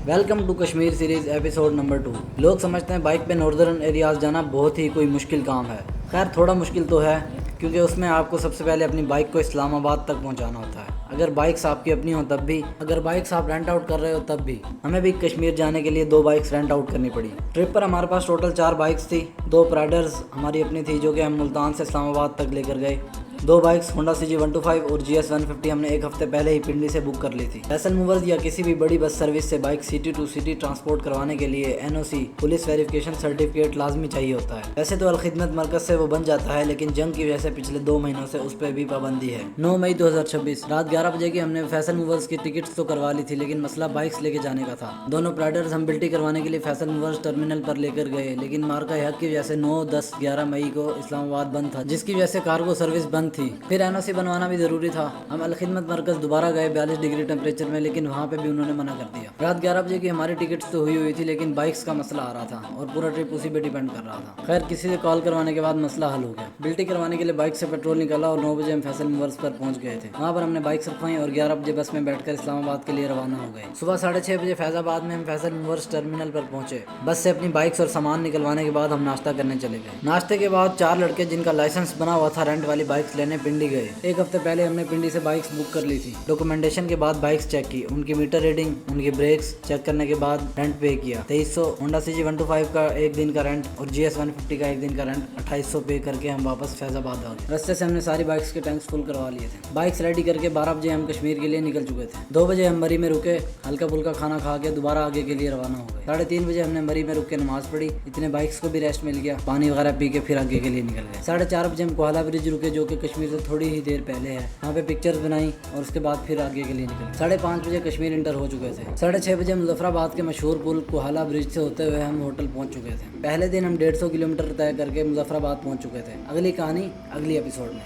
Welcome to Kashmir series episode number 2। लोग समझते हैं बाइक पे नॉर्दर्न एरियाज़ जाना बहुत ही कोई मुश्किल काम है। खैर थोड़ा मुश्किल तो है, क्योंकि उसमें आपको सबसे पहले अपनी बाइक को इस्लामाबाद तक पहुंचाना होता है। अगर बाइक्स आपकी अपनी हो तब भी, अगर बाइक्स आप रेंट आउट कर रहे हो तब भी। हमें भी कश्मीर जाने के लिए 2 बाइक्स रेंट आउट करनी पड़ी। ट्रिप पर हमारे पास टोटल 4 बाइक्स थी। 2 प्राइडर्स हमारी अपनी थी जो कि हम मुल्तान से इस्लामाबाद तक लेकर गए। 2 बाइक्स होंडा CG 125 और GS 150 हमने एक हफ्ते पहले ही पिंडी से बुक कर ली थी। फैसल मूवर्स या किसी भी बड़ी बस सर्विस से bike city to city transport करवाने के लिए NOC पुलिस वेरिफिकेशन सर्टिफिकेट लाजमी चाहिए होता है। वैसे तो अलखिदमत मरकज से वो बन जाता है, लेकिन जंग की वजह से पिछले 2 महीनों से उस पर भी पाबंदी है। 9 मई 2026 रात 11 बजे की हमने फैसल मूवर्स की टिकट्स तो करवा ली थी, लेकिन मसला बाइक्स लेके जाने का था। दोनों प्राइडर्स हम बिल्टी करवाने के लिए फैसल मूवर्स टर्मिनल पर लेकर गए, लेकिन मार्का हक की वजह से 9, 10, 11 मई को इस्लामाबाद बंद था, जिसकी वजह से कार्गो सर्विस बंद थी। फिर NOC बनवाना भी ज़रूरी था। हम अलखिदमत मरकज़ दोबारा गए 42 डिग्री टेम्परेचर में, लेकिन वहाँ पे भी उन्होंने मना कर दिया। रात 11 बजे की हमारी टिकट्स तो हुई थी, लेकिन बाइक्स का मसला आ रहा था और पूरा ट्रिप उसी पे डिपेंड कर रहा था। खैर किसी से कॉल करवाने के बाद मसला हल हो गया। बिल्टी करवाने के लिए बाइक से पेट्रोल निकाला और 9 बजे हम फैसल मूवर्स पर पहुंच गए थे। वहाँ पर हमने बाइक्स रखवाई और 11 बजे बस में बैठकर इस्लामाबाद के लिए रवाना हो गए। सुबह 6:30 बजे फैजाबाद में हम फैसल मूवर्स टर्मिनल पर पहुंचे। बस से अपनी बाइक्स और सामान निकलवाने के बाद हम नाश्ता करने चले गए। नाश्ते के बाद 4 लड़के जिनका लाइसेंस बना हुआ था रेंट वाली बाइक्स लेने पिंडी गए। एक हफ्ते पहले हमने पिंडी से बाइक्स बुक कर ली थी। डॉक्यूमेंटेशन के बाद बाइक्स चेक की, उनकी मीटर रीडिंग, उनकी ब्रेक्स चेक करने के बाद रेंट पे किया। 2300 होंडा CG 125 का एक दिन का रेंट और GS 150 का एक दिन का रेंट 2800 पे करके हम वापस फैजाबाद आ गए। रास्ते से हमने सारी बाइक्स के टैंक्स फुल करवा लिए थे। बाइक्स रेडी करके 12 बजे हम कश्मीर के लिए निकल चुके थे। 2 बजे हम मरी में रुके, हल्का फुल्का खाना खा के दोबारा आगे के लिए रवाना हो गए। 3:30 बजे हमने मरी में रुक के नमाज पढ़ी। इतने बाइक्स को भी रेस्ट मिल गया, पानी वगैरह पी के फिर आगे के लिए निकल गए। 4:30 बजे हम कोहाला ब्रिज रुके, जो कि कश्मीर से थोड़ी ही देर पहले है। वहाँ पे पिक्चर्स बनाई और उसके बाद फिर आगे के लिए निकले। 5:30 बजे कश्मीर इंटर हो चुके थे। 6:30 बजे मुजफ्फराबाद के मशहूर पुल कोहाला ब्रिज से होते हुए हम होटल पहुंच चुके थे। पहले दिन हम 150 किलोमीटर तय करके मुजफ्फराबाद पहुंच चुके थे। अगली कहानी अगली एपिसोड में।